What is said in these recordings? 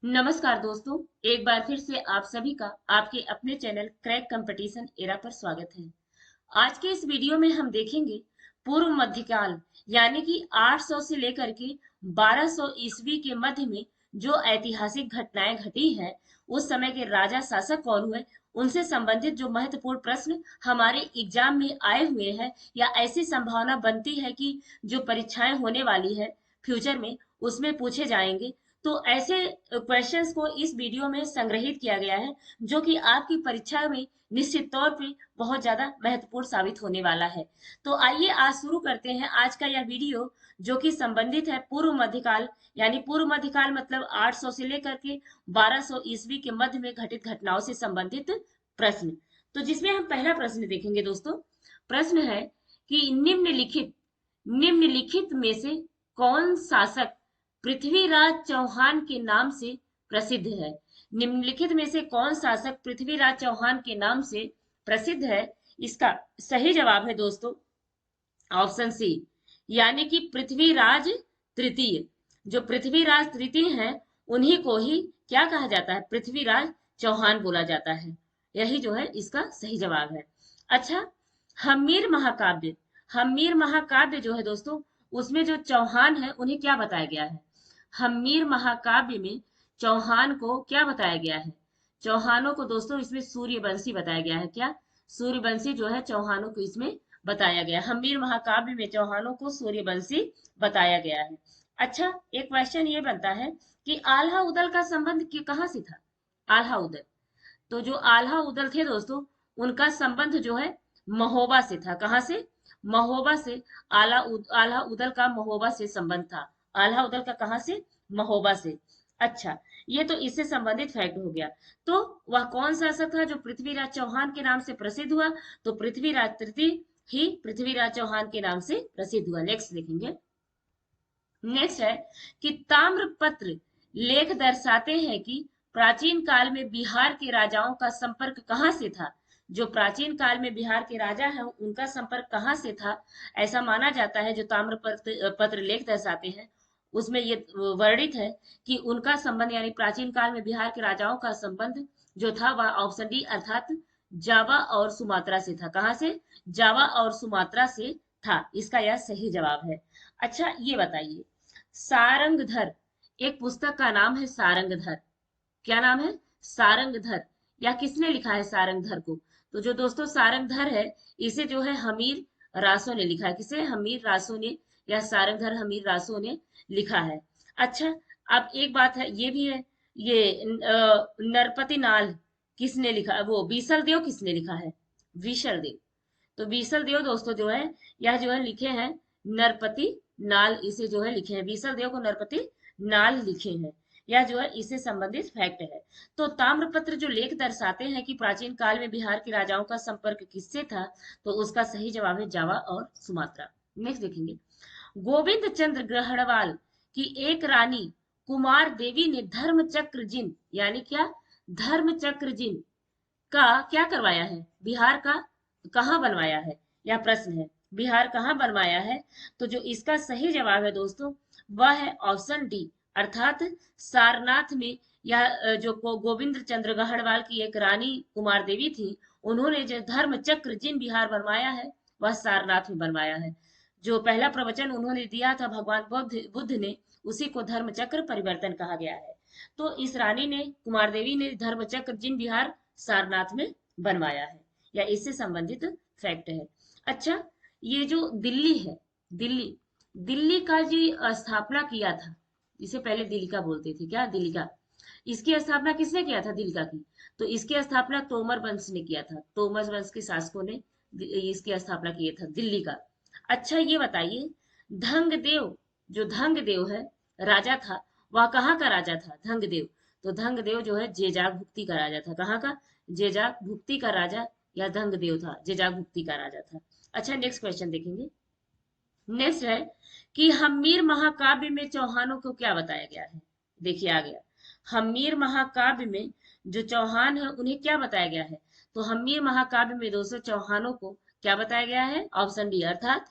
नमस्कार दोस्तों। एक बार फिर से आप सभी का आपके अपने चैनल क्रैक कंपटीशन एरा पर स्वागत है। आज के इस वीडियो में हम देखेंगे पूर्व मध्यकाल यानी कि 800 से लेकर के 1200 ईस्वी के मध्य में जो ऐतिहासिक घटनाएं घटी है, उस समय के राजा शासक कौन हुए, उनसे संबंधित जो महत्वपूर्ण प्रश्न हमारे एग्जाम में आए हुए हैं या ऐसी संभावना बनती है कि जो परीक्षाएं होने वाली है फ्यूचर में उसमें पूछे जाएंगे। तो ऐसे क्वेश्चंस को इस वीडियो में संग्रहित किया गया है जो कि आपकी परीक्षा में निश्चित तौर पे बहुत ज्यादा महत्वपूर्ण साबित होने वाला है। तो आइए आज शुरू करते हैं आज का यह वीडियो जो कि संबंधित है पूर्व मध्यकाल यानी पूर्व मध्यकाल मतलब 800 से लेकर के 1200 ईस्वी के मध्य में घटित घटनाओं से संबंधित प्रश्न। तो जिसमें हम पहला प्रश्न देखेंगे दोस्तों। प्रश्न है कि निम्नलिखित में से कौन शासक पृथ्वीराज चौहान के नाम से प्रसिद्ध है। निम्नलिखित में से कौन शासक पृथ्वीराज चौहान के नाम से प्रसिद्ध है। इसका सही जवाब है दोस्तों ऑप्शन सी, यानी कि पृथ्वीराज तृतीय। जो पृथ्वीराज तृतीय हैं उन्हीं को ही क्या कहा जाता है, पृथ्वीराज चौहान बोला जाता है। यही जो है इसका सही जवाब है। अच्छा, हम्मीर महाकाव्य, हम्मीर महाकाव्य जो है दोस्तों उसमें जो चौहान है उन्हें क्या बताया गया है। हम्मीर महाकाव्य में चौहान को क्या बताया गया है। चौहानों को दोस्तों इसमें सूर्यवंशी बताया गया है। क्या सूर्यवंशी जो है चौहानों को इसमें बताया गया। हम्मीर महाकाव्य में चौहानों को सूर्यवंशी बताया गया है। अच्छा, एक क्वेश्चन ये बनता है कि आल्हा उदल का संबंध कहाँ से था। आल्हा उदल, तो जो आल्हा उदल थे दोस्तों उनका संबंध जो है महोबा से था। कहाँ से, महोबा से। आल्हा उदल का महोबा से संबंध था। आल्हा उदल का कहाँ से, महोबा से। अच्छा, ये तो इससे संबंधित फैक्ट हो गया। तो वह कौन शासक था जो पृथ्वीराज चौहान के नाम से प्रसिद्ध हुआ। तो पृथ्वीराज तृतीय ही पृथ्वीराज चौहान के नाम से प्रसिद्ध हुआ। नेक्स्ट देखेंगे। नेक्स्ट है कि ताम्रपत्र लेख दर्शाते हैं कि प्राचीन काल में बिहार के राजाओं का संपर्क कहाँ से था। जो प्राचीन काल में बिहार के राजा हैं उनका संपर्क कहाँ से था, ऐसा माना जाता है। जो ताम्रपत्र लेख दर्शाते हैं उसमें ये वर्णित है कि उनका संबंध यानी प्राचीन काल में बिहार के राजाओं का संबंध जो था वह ऑप्शन डी अर्थात जावा और सुमात्रा से था। कहाँ से, जावा और सुमात्रा से था। इसका यह सही जवाब है। अच्छा, ये बताइए सारंगधर, एक पुस्तक का नाम है सारंगधर। क्या नाम है, सारंगधर। या किसने लिखा है सारंगधर को। तो जो दोस्तों सारंगधर है इसे जो है हमीर रासो ने लिखा है। किसे, हमीर रासो ने, या सारंगधर हमीर रासो ने लिखा है। अच्छा, अब एक बात है ये भी है, ये नरपति नाल किसने लिखा, वो बीसल देव किसने लिखा है, विशल देव। तो बीसल देव दोस्तों जो है यह जो है लिखे हैं नरपति नाल, इसे जो है लिखे हैं बीसल देव को नरपति नाल लिखे हैं। यह जो है इससे संबंधित फैक्ट है। तो ताम्रपत्र जो लेख दर्शाते हैं कि प्राचीन काल में बिहार के राजाओं का संपर्क किससे था, तो उसका सही जवाब है जावा और सुमात्रा। नेक्स्ट देखेंगे। गोविंद चंद्र ग्रहणवाल की एक रानी कुमार देवी ने धर्म चक्र जिन यानी क्या, धर्म चक्र जिन का क्या करवाया है, बिहार का कहाँ बनवाया है, यह प्रश्न है। बिहार कहाँ बनवाया है। तो जो इसका सही जवाब है दोस्तों वह है ऑप्शन डी अर्थात सारनाथ में। यह जो गोविंद चंद्र गहड़वाल की एक रानी कुमार देवी थी उन्होंने जो धर्म चक्र जिन बिहार बनवाया है वह सारनाथ में बनवाया है। जो पहला प्रवचन उन्होंने दिया था भगवान बुद्ध ने, उसी को धर्म चक्र परिवर्तन कहा गया है। तो इस रानी ने, कुमार देवी ने धर्म चक्र जिन बिहार सारनाथ में बनवाया है, या इससे संबंधित फैक्ट है। अच्छा, ये जो दिल्ली है, दिल्ली, दिल्ली का जो स्थापना किया था, इसे पहले दिल्ली का बोलते थे, क्या दिल्ली का, इसकी स्थापना किसने किया था दिल्ली का की। तो इसकी स्थापना तोमर वंश ने किया था। तोमर वंश के शासकों ने इसकी स्थापना किया था दिल्ली का। अच्छा, ये बताइए धंगदेव, जो धंगदेव है राजा था वह कहाँ का राजा था, धंगदेव। तो धंगदेव जो है जेजाग भुक्ति का राजा था। कहाँ का, जेजाग भुक्ति का राजा या धंगदेव था, जेजाग भुक्ति का राजा था। अच्छा, नेक्स्ट क्वेश्चन देखेंगे। नेक्स्ट है कि हम्मीर महाकाव्य में चौहानों को क्या बताया गया है। देखिए आ गया, हम्मीर महाकाव्य में जो चौहान है उन्हें क्या बताया गया है। तो हम्मीर महाकाव्य में दोस्तों चौहानों को क्या बताया गया है, ऑप्शन डी अर्थात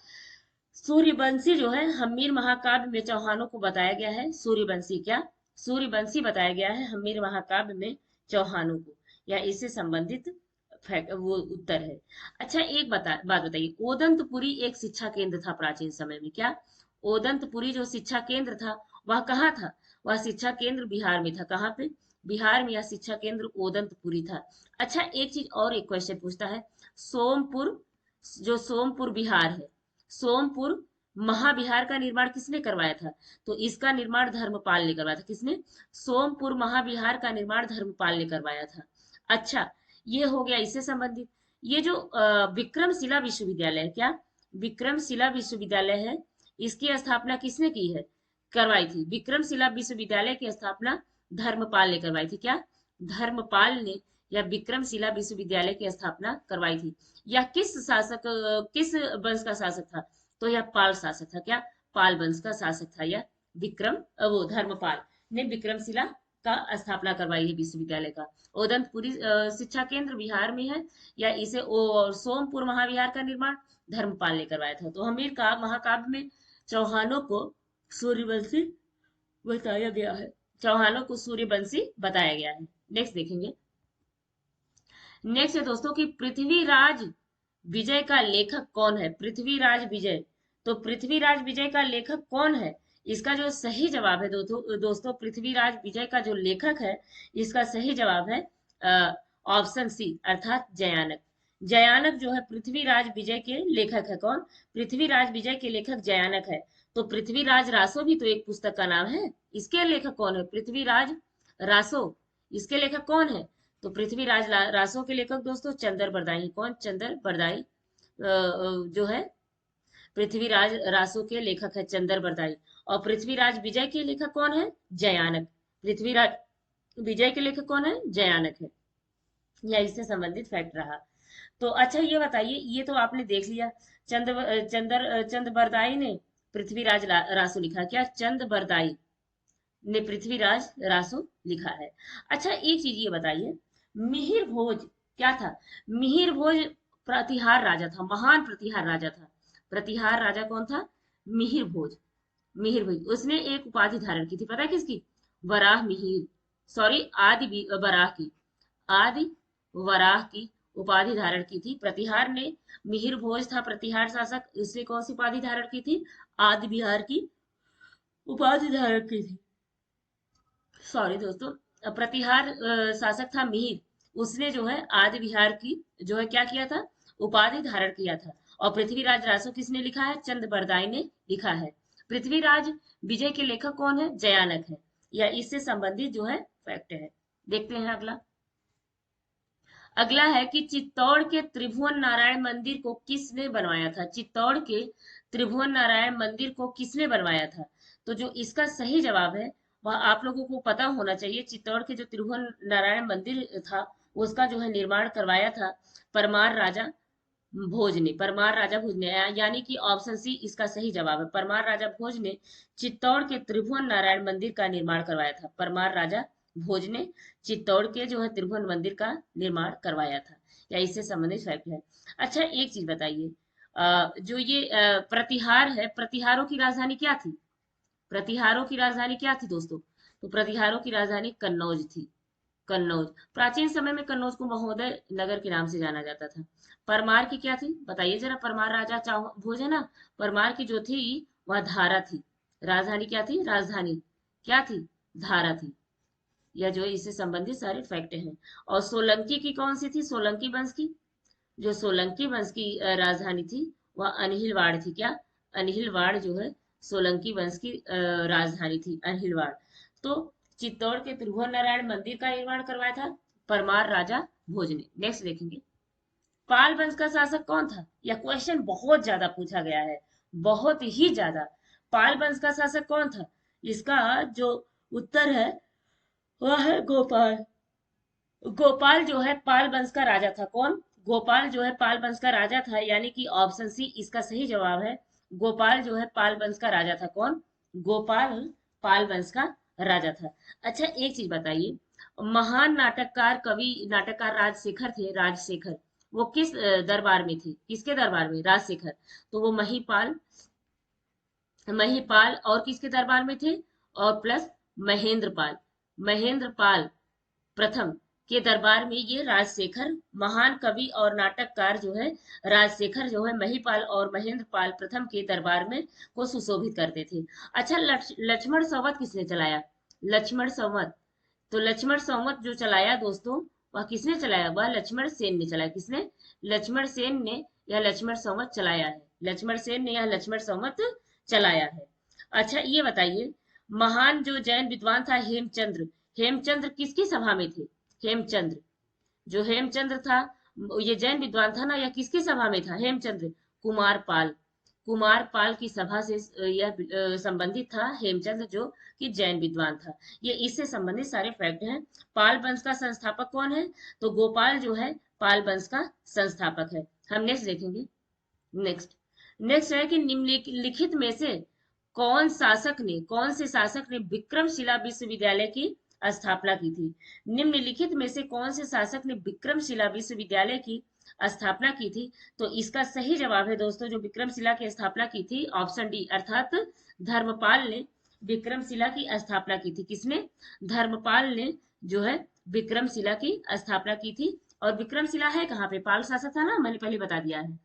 सूर्यवंशी जो है हम्मीर महाकाव्य में चौहानों को बताया गया है सूर्यवंशी। क्या, सूर्यवंशी बताया गया है हम्मीर महाकाव्य में चौहानों को, या इससे संबंधित वो उत्तर है। अच्छा एक बात बताइए, ओदंतपुरी एक शिक्षा केंद्र था प्राचीन समय में, क्या ओदंतपुरी जो शिक्षा केंद्र था वह कहाँ था? वह शिक्षा केंद्र बिहार में था। कहाँ पे? बिहार में यह शिक्षा केंद्र ओदंतपुरी था। अच्छा एक चीज और, एक क्वेश्चन पूछता है, सोमपुर, जो सोमपुर बिहार है, सोमपुर महाविहार का निर्माण किसने करवाया था? तो इसका निर्माण धर्मपाल ने करवाया था। किसने? सोमपुर महाविहार का निर्माण धर्मपाल ने करवाया था। अच्छा ये हो गया इससे संबंधित। ये जो विक्रमशिला विश्वविद्यालय है, क्या विक्रमशिला विश्वविद्यालय है, इसकी स्थापना किसने की है, करवाई थी? विक्रमशिला विश्वविद्यालय की स्थापना धर्मपाल ने करवाई थी। क्या धर्मपाल ने या विक्रमशिला विश्वविद्यालय की स्थापना करवाई थी? या किस शासक, किस वंश का शासक था? तो यह पाल शासक था। क्या पाल वंश का शासक था यह वो धर्मपाल ने विक्रमशिला का स्थापना करवाई है विश्वविद्यालय का। ओदंतपुरी शिक्षा केंद्र बिहार में है, या इसे सोमपुर महाविहार का निर्माण धर्मपाल ने करवाया था। तो हमीर का महाकाव्य में चौहानों को सूर्यवंशी बताया गया है, चौहानों को सूर्यवंशी बताया गया है। नेक्स्ट देखेंगे। नेक्स्ट है दोस्तों कि पृथ्वीराज विजय का लेखक कौन है? पृथ्वीराज विजय, तो पृथ्वीराज विजय का लेखक कौन है? इसका जो सही जवाब है दोस्तों पृथ्वीराज विजय का जो लेखक है, इसका सही जवाब है ऑप्शन सी, अर्थात जयानक। जयानक जो है पृथ्वीराज विजय के लेखक है। कौन? पृथ्वीराज विजय के लेखक जयानक है। तो पृथ्वीराज रासो भी तो एक पुस्तक का नाम है, इसके लेखक कौन है? पृथ्वीराज रासो, इसके लेखक कौन है? तो पृथ्वीराज रासो के लेखक दोस्तों चंदर बरदाई। कौन? चंदर बरदाई जो है पृथ्वीराज रासो के लेखक है चंदर बरदाई। और पृथ्वीराज विजय के लेखक कौन है? जयानक। पृथ्वीराज विजय के लेखक कौन है? जयानक है। या इससे संबंधित फैक्ट रहा। तो अच्छा ये बताइए, ये तो आपने देख लिया, चंद बरदाई ने पृथ्वीराज रासो लिखा। क्या चंद बरदाई ने पृथ्वीराज रासो लिखा है? अच्छा एक चीज ये बताइए, मिहिर भोज क्या था? मिहिर भोज प्रतिहार राजा था, महान प्रतिहार राजा था। प्रतिहार राजा कौन था? मिहिर भोज। मिहिर भोज, उसने एक उपाधि धारण की थी, पता है किसकी? वराह मिहिर, सॉरी आदि वराह की, आदि वराह की उपाधि धारण की थी। प्रतिहार ने, मिहिर भोज था प्रतिहार शासक, उसने कौन सी उपाधि धारण की थी? आदि बिहार की उपाधि धारण की थी। सॉरी दोस्तों, प्रतिहार शासक था मिहिर, उसने जो है आदि विहार की जो है क्या किया था? उपाधि धारण किया था। और पृथ्वीराज रासो किसने लिखा है? चंद बरदाई ने लिखा है। पृथ्वीराज विजय के लेखक कौन है? जयानक है। या इससे संबंधित जो है फैक्ट है। देखते हैं अगला। अगला है कि चित्तौड़ के त्रिभुवन नारायण मंदिर को किसने बनवाया था? चित्तौड़ के त्रिभुवन नारायण मंदिर को किसने बनवाया था? तो जो इसका सही जवाब है वह आप लोगों को पता होना चाहिए। चित्तौड़ के जो त्रिभुवन नारायण मंदिर था उसका जो है निर्माण करवाया था परमार राजा भोज ने। परमार राजा भोज ने, यानी कि ऑप्शन सी इसका सही जवाब है। परमार राजा भोज ने चित्तौड़ के त्रिभुवन नारायण मंदिर का निर्माण करवाया था। परमार राजा भोज ने चित्तौड़ के जो है त्रिभुवन मंदिर का निर्माण करवाया था। या इससे संबंधित फैक्ट है। अच्छा एक चीज बताइए, जो ये प्रतिहार है, प्रतिहारों की राजधानी क्या थी? प्रतिहारों की राजधानी क्या थी दोस्तों? तो प्रतिहारों की राजधानी कन्नौज थी। कन्नौज, प्राचीन समय में कन्नौज को महोदय नगर के नाम से जाना जाता था। परमार की क्या थी बताइए जरा? परमार राजा भोज है ना, परमार की जो थी वह धारा थी। राजधानी क्या थी? राजधानी क्या थी? धारा थी। या जो है इससे संबंधित सारे फैक्ट हैं। और सोलंकी की कौन सी थी? सोलंकी वंश की, जो सोलंकी वंश की राजधानी थी वह अनहिलवाड़ थी। क्या? अनहिलवाड़ जो है सोलंकी वंश की राजधानी थी, अनहिलवाड़। तो चित्तौड़ के त्रिभुवन नारायण मंदिर का निर्माण करवाया था परमार राजा भोज ने। नेक्स्ट देखेंगे, पाल वंश का शासक कौन था? यह क्वेश्चन बहुत ज्यादा पूछा गया है, बहुत ही ज्यादा। पाल वंश का शासक कौन था? इसका जो उत्तर है वह है गोपाल। गोपाल जो है पाल वंश का राजा था। कौन? गोपाल जो है पाल वंश का राजा था, यानी कि ऑप्शन सी इसका सही जवाब है। गोपाल जो है पाल वंश का राजा था। कौन? गोपाल पाल वंश का राजा था। अच्छा एक चीज बताइए, महान नाटककार कवि नाटककार राजशेखर थे, राजशेखर, वो किस दरबार में थे? किसके दरबार में? राजशेखर। तो वो महिपाल, महिपाल और किसके दरबार में थे? और प्लस महेंद्रपाल, महेंद्रपाल प्रथम के दरबार में ये राजशेखर, महान कवि और नाटककार जो है राजशेखर जो है महिपाल और महेंद्रपाल प्रथम के दरबार में को सुशोभित करते थे। अच्छा, लक्ष्मण संवत किसने चलाया? लक्ष्मण संवत, तो लक्ष्मण संवत जो चलाया दोस्तों, वह किसने चलाया? वह लक्ष्मण सेन ने चलाया। किसने? लक्ष्मण सेन ने यह लक्ष्मण संवत चलाया है। लक्ष्मण सेन ने यह लक्ष्मण संवत चलाया है। अच्छा, ये बताइए, महान जो जैन विद्वान था हेमचंद्र, हेमचंद्र किसकी सभा में थे? हेमचंद्र, जो हेमचंद्र था, ये जैन विद्वान था ना, यह किसकी सभा में था? हेमचंद्र, कुमारपाल, कुमारपाल की सभा से यह संबंधित था हेमचंद्र, जो कि जैन विद्वान था। ये इससे संबंधित सारे फैक्ट हैं। पाल वंश का संस्थापक कौन है? तो गोपाल जो है पाल वंश का संस्थापक है। हम नेक्स्ट देखेंगे। नेक्स्ट नेक्स्ट है कि निम्नलिखित में से कौन से शासक ने विक्रमशिला विश्वविद्यालय की स्थापना की थी? निम्नलिखित में से कौन से शासक ने विक्रमशिला विश्वविद्यालय की स्थापना की थी? तो इसका सही जवाब है दोस्तों, जो विक्रमशिला की स्थापना की थी, ऑप्शन डी, अर्थात धर्मपाल ने विक्रमशिला की स्थापना की थी। किसने? धर्मपाल ने जो है विक्रमशिला की स्थापना की थी। और विक्रमशिला है कहाँ पे? पाल शासक था ना, मैंने पहले बता दिया है।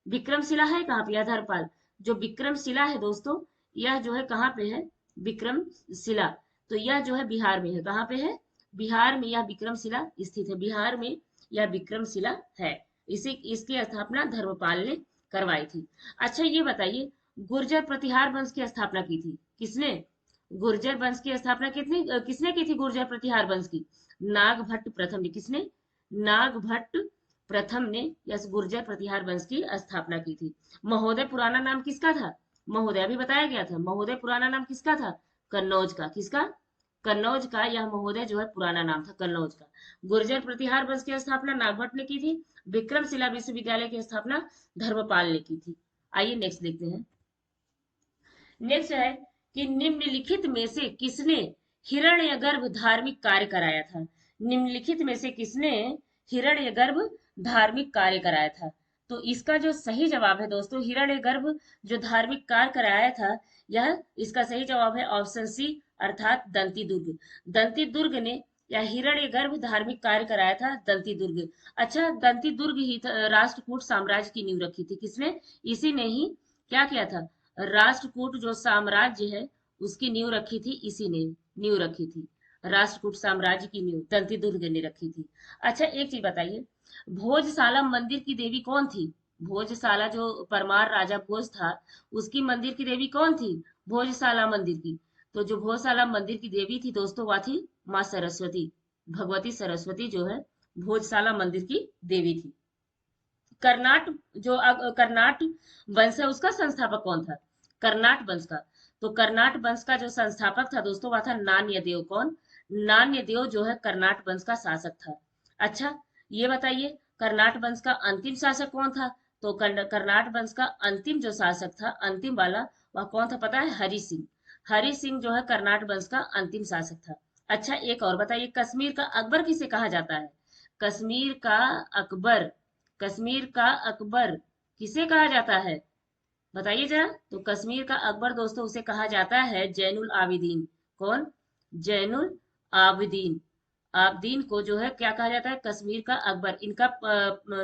विक्रमशिला है कहाँ पे? धर्मपाल, जो विक्रमशिला है दोस्तों, यह जो है कहाँ पे है? विक्रमशिला, तो यह जो है बिहार में है। कहाँ पे है? बिहार में यह विक्रमशिला स्थित है। बिहार में यह विक्रमशिला है। इसी इसकी स्थापना धर्मपाल ने करवाई थी। अच्छा, ये बताइए, गुर्जर प्रतिहार वंश की स्थापना की थी किसने? गुर्जर वंश की स्थापना किसने की थी? गुर्जर प्रतिहार वंश की नागभट्ट प्रथम ने। किसने? नागभट्ट प्रथम ने यस गुर्जर प्रतिहार वंश की स्थापना की थी। महोदय पुराना नाम किसका था? महोदय अभी बताया गया था। महोदय पुराना नाम किसका था? कन्नौज का। किसका? कन्नौज का यह महोदय जो है पुराना नाम था, कन्नौज का। गुर्जर प्रतिहार वंश की स्थापना नागभट्ट ने की थी। विक्रमशिला विश्वविद्यालय की स्थापना धर्मपाल ने की थी। आइए नेक्स्ट देखते हैं। नेक्स्ट है कि निम्नलिखित में से किसने हिरण्यगर्भ धार्मिक कार्य कराया था? निम्नलिखित में से किसने हिरण्यगर्भ धार्मिक कार्य कराया था? तो इसका जो सही जवाब है दोस्तों, हिरण्यगर्भ जो धार्मिक कार्य कराया था, यह इसका सही जवाब है ऑप्शन सी, अर्थात दंती दुर्ग। दंती दुर्ग ने या हिरण्यगर्भ धार्मिक कार्य कराया था, दंती दुर्ग। अच्छा, दंती दुर्ग ही राष्ट्रकूट साम्राज्य की नींव रखी थी। किसने? इसी ने ही क्या किया था? राष्ट्रकूट जो साम्राज्य है उसकी नींव रखी थी, इसी ने नींव रखी थी। राष्ट्रकूट साम्राज्य की नींव दंती दुर्ग ने रखी थी। अच्छा, एक चीज बताइए, भोजशाला मंदिर की देवी कौन थी? भोजशाला जो परमार राजा भोज था, उसकी मंदिर की देवी कौन थी? भोजशाला मंदिर की। तो जो भोजशाला मंदिर की देवी थी दोस्तों, वह थी माँ सरस्वती, भगवती सरस्वती जो है भोजशाला मंदिर की देवी थी। कर्नाट जो कर्नाट वंश है उसका संस्थापक कौन था? कर्नाट वंश का, तो कर्नाट वंश का जो संस्थापक था दोस्तों, वह था नान्यदेव। कौन? नान्यदेव जो है कर्नाट वंश का शासक था। अच्छा, ये बताइए, कर्नाट वंश का अंतिम शासक कौन था? तो कर्नाट वंश का अंतिम जो शासक था, अंतिम वाला, वह कौन था पता है? हरि सिंह। हरि सिंह जो है कर्नाट वंश का अंतिम शासक था। अच्छा, एक और बताइए, कश्मीर का अकबर किसे कहा जाता है? कश्मीर का अकबर, कश्मीर का अकबर किसे कहा जाता है? बताइए जरा। तो कश्मीर का अकबर दोस्तों उसे कहा जाता है जैनुल आबिदीन। कौन? जैनुल आबिदीन। आबिदीन को जो है क्या कहा जाता है? कश्मीर का अकबर। इनका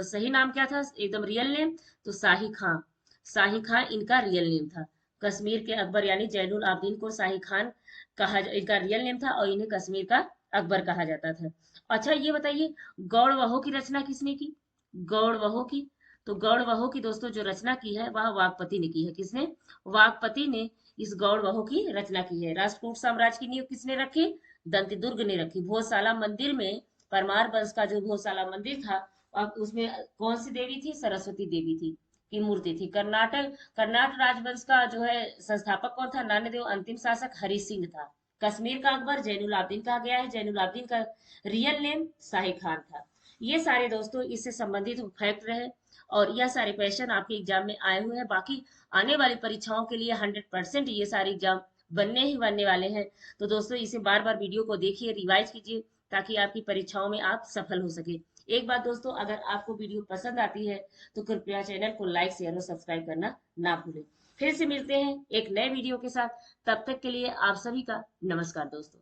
सही नाम क्या था एकदम रियल नेम? तो शाही खां। शाही खां इनका रियल नेम था। कश्मीर के अकबर यानी जैनुल आबिदीन को शाही खान कहा, इनका रियल नेम था, और इन्हें कश्मीर का अकबर कहा जाता था। अच्छा, ये बताइए, गौड़वहो की रचना किसने की? गौड़वहो की, तो गौड़वहो की दोस्तों जो रचना की है वह वागपति ने की है। किसने? वागपति ने इस गौड़वहो की रचना की है। राष्ट्रकूट साम्राज्य की नींव किसने रखी? दंती दुर्ग ने रखी। भोजशाला मंदिर में परमार वंश का जो भोजशाला मंदिर था, उसमें कौन सी देवी थी? सरस्वती देवी थी की मूर्ति थी। कर्नाटक राजवंश का जो है संस्थापक कौन था? नान्यदेव। अंतिम शासक हरि सिंह था। कश्मीर का अकबर जैनुल आबिदीन कहा गया है। जैनुल आबिदीन का रियल नेम शाही खान था। ये सारे दोस्तों इससे संबंधित फैक्ट रहे, और यह सारे क्वेश्चन आपके एग्जाम में आए हुए हैं। बाकी आने वाली परीक्षाओं के लिए 100% ये सारे एग्जाम बनने ही बनने वाले हैं। तो दोस्तों इसे बार बार वीडियो को देखिए, रिवाइज कीजिए, ताकि आपकी परीक्षाओं में आप सफल हो सके। एक बात दोस्तों, अगर आपको वीडियो पसंद आती है तो कृपया चैनल को लाइक शेयर और सब्सक्राइब करना ना भूलें। फिर से मिलते हैं एक नए वीडियो के साथ। तब तक के लिए आप सभी का नमस्कार दोस्तों।